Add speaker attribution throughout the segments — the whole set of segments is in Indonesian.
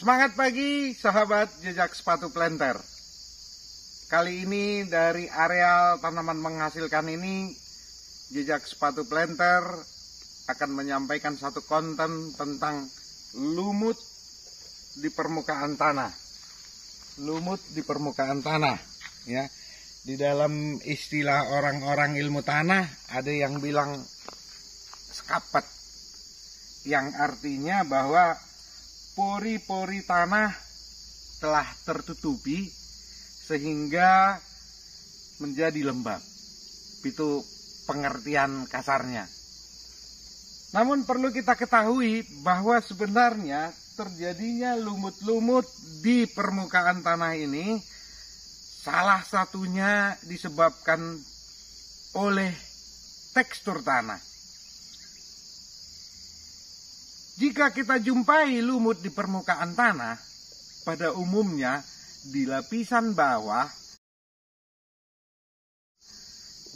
Speaker 1: Semangat pagi sahabat jejak sepatu planter. Kali ini dari areal tanaman menghasilkan ini, jejak sepatu planter akan menyampaikan satu konten tentang lumut di permukaan tanah. Lumut di permukaan tanah, ya. Di dalam istilah orang-orang ilmu tanah ada yang bilang skapet, yang artinya bahwa pori-pori tanah telah tertutupi sehingga menjadi lembab. Itu pengertian kasarnya. Namun perlu kita ketahui bahwa sebenarnya terjadinya lumut-lumut di permukaan tanah ini salah satunya disebabkan oleh tekstur tanah. Jika kita jumpai lumut di permukaan tanah, pada umumnya di lapisan bawah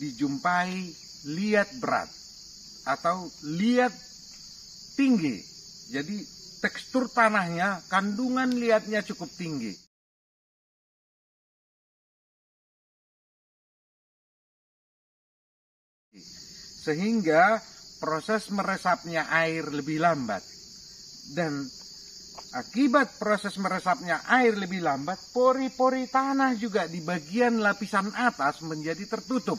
Speaker 1: dijumpai liat berat atau liat tinggi. Jadi tekstur tanahnya, kandungan liatnya cukup tinggi. Sehingga proses meresapnya air lebih lambat. Dan akibat proses meresapnya air lebih lambat, pori-pori tanah juga di bagian lapisan atas menjadi tertutup.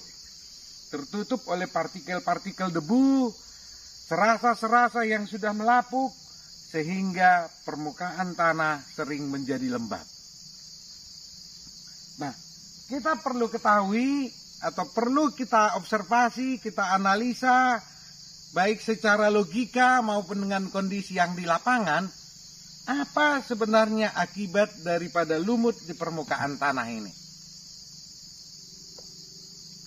Speaker 1: Tertutup oleh partikel-partikel debu, serasa-serasa yang sudah melapuk, sehingga permukaan tanah sering menjadi lembab. Nah, kita perlu ketahui atau perlu kita observasi, kita analisa, baik secara logika maupun dengan kondisi yang di lapangan, apa sebenarnya akibat daripada lumut di permukaan tanah ini.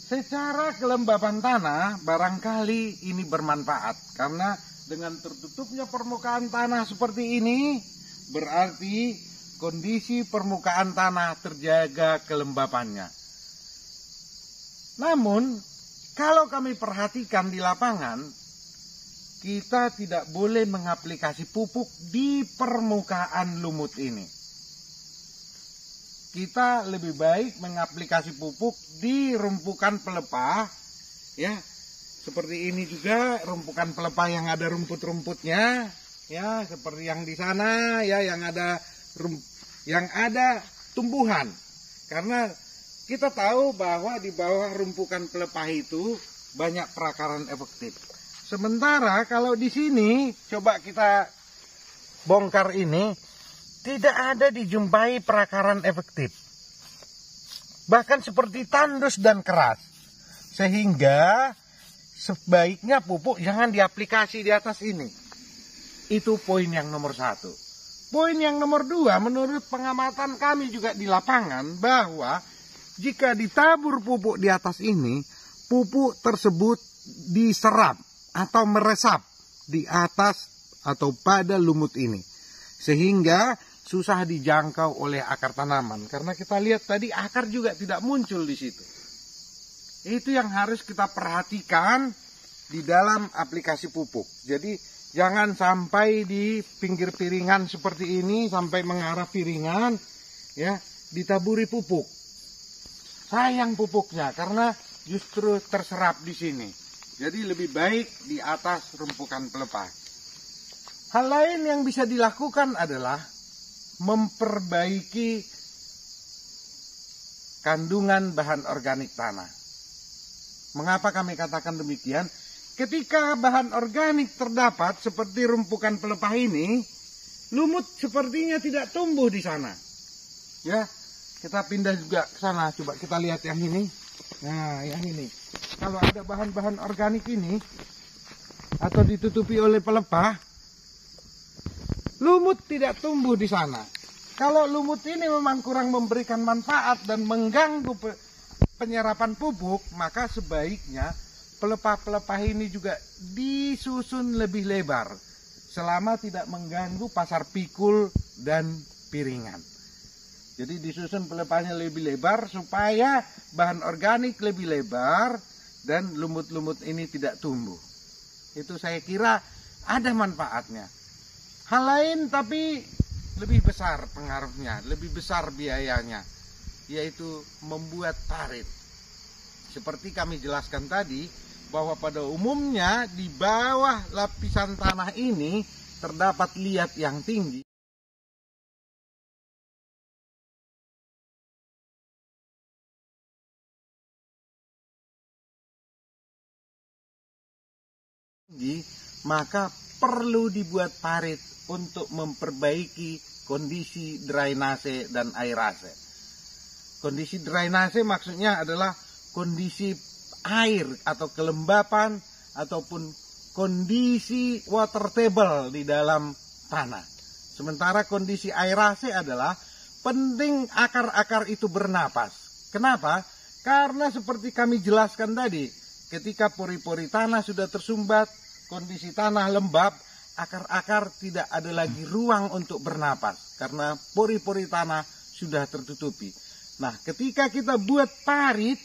Speaker 1: Secara kelembaban tanah barangkali ini bermanfaat, karena dengan tertutupnya permukaan tanah seperti ini berarti kondisi permukaan tanah terjaga kelembabannya. Namun kalau kami perhatikan di lapangan, kita tidak boleh mengaplikasi pupuk di permukaan lumut ini. Kita lebih baik mengaplikasi pupuk di rumpukan pelepah, ya. Seperti ini juga rumpukan pelepah yang ada rumput-rumputnya, ya, seperti yang di sana, ya, yang ada tumbuhan. Karena kita tahu bahwa di bawah rumpukan pelepah itu banyak perakaran efektif. Sementara kalau di sini, coba kita bongkar ini, tidak ada dijumpai perakaran efektif. Bahkan seperti tandus dan keras. Sehingga sebaiknya pupuk jangan diaplikasi di atas ini. Itu poin yang nomor 1. Poin yang nomor 2, menurut pengamatan kami juga di lapangan, bahwa jika ditabur pupuk di atas ini, pupuk tersebut diserap atau meresap di atas atau pada lumut ini, sehingga susah dijangkau oleh akar tanaman. Karena kita lihat tadi akar juga tidak muncul di situ. Itu yang harus kita perhatikan di dalam aplikasi pupuk. Jadi jangan sampai di pinggir piringan seperti ini sampai mengarah piringan, ya, ditaburi pupuk. Sayang pupuknya karena justru terserap di sini. Jadi lebih baik di atas rumpukan pelepah. Hal lain yang bisa dilakukan adalah memperbaiki kandungan bahan organik tanah. Mengapa kami katakan demikian? Ketika bahan organik terdapat seperti rumpukan pelepah ini, lumut sepertinya tidak tumbuh di sana. Ya, kita pindah juga ke sana. Coba kita lihat yang ini. Nah, yang ini. Kalau ada bahan-bahan organik ini atau ditutupi oleh pelepah, lumut tidak tumbuh di sana. Kalau lumut ini memang kurang memberikan manfaat dan mengganggu penyerapan pupuk, maka sebaiknya pelepah-pelepah ini juga disusun lebih lebar selama tidak mengganggu pasar pikul dan piringan. Jadi disusun pelepahnya lebih lebar supaya bahan organik lebih lebar dan lumut-lumut ini tidak tumbuh. Itu saya kira ada manfaatnya. Hal lain tapi lebih besar pengaruhnya, lebih besar biayanya, yaitu membuat parit. Seperti kami jelaskan tadi, bahwa pada umumnya di bawah lapisan tanah ini terdapat liat yang tinggi. Maka perlu dibuat parit untuk memperbaiki kondisi drainase dan airase. Kondisi drainase maksudnya adalah kondisi air atau kelembapan ataupun kondisi water table di dalam tanah. Sementara kondisi airase adalah penting akar-akar itu bernapas. Kenapa? Karena seperti kami jelaskan tadi, ketika pori-pori tanah sudah tersumbat, kondisi tanah lembab, akar-akar tidak ada lagi ruang untuk bernapas karena pori-pori tanah sudah tertutupi. Nah, ketika kita buat parit,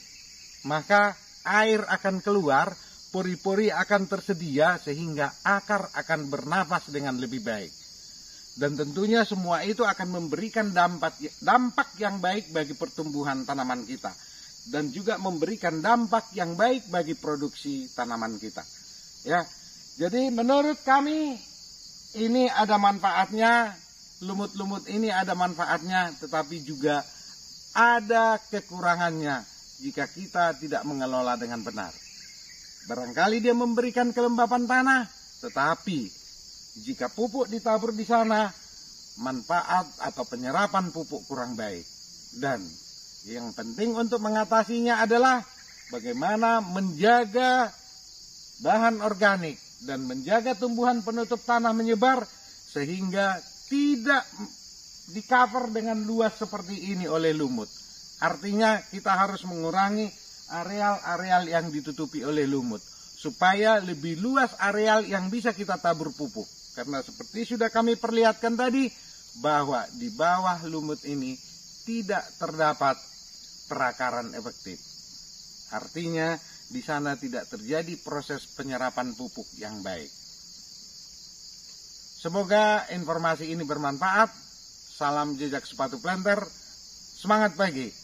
Speaker 1: maka air akan keluar, pori-pori akan tersedia sehingga akar akan bernapas dengan lebih baik. Dan tentunya semua itu akan memberikan dampak yang baik bagi pertumbuhan tanaman kita. Dan juga memberikan dampak yang baik bagi produksi tanaman kita. Ya, jadi menurut kami ini ada manfaatnya, lumut-lumut ini ada manfaatnya, tetapi juga ada kekurangannya jika kita tidak mengelola dengan benar. Barangkali dia memberikan kelembapan tanah, tetapi jika pupuk ditabur di sana, manfaat atau penyerapan pupuk kurang baik. Dan yang penting untuk mengatasinya adalah bagaimana menjaga bahan organik dan menjaga tumbuhan penutup tanah menyebar sehingga tidak di-cover dengan luas seperti ini oleh lumut. Artinya kita harus mengurangi areal-areal yang ditutupi oleh lumut supaya lebih luas areal yang bisa kita tabur pupuk. Karena seperti sudah kami perlihatkan tadi bahwa di bawah lumut ini tidak terdapat perakaran efektif. Artinya di sana tidak terjadi proses penyerapan pupuk yang baik. Semoga informasi ini bermanfaat. Salam jejak sepatu planter. Semangat pagi.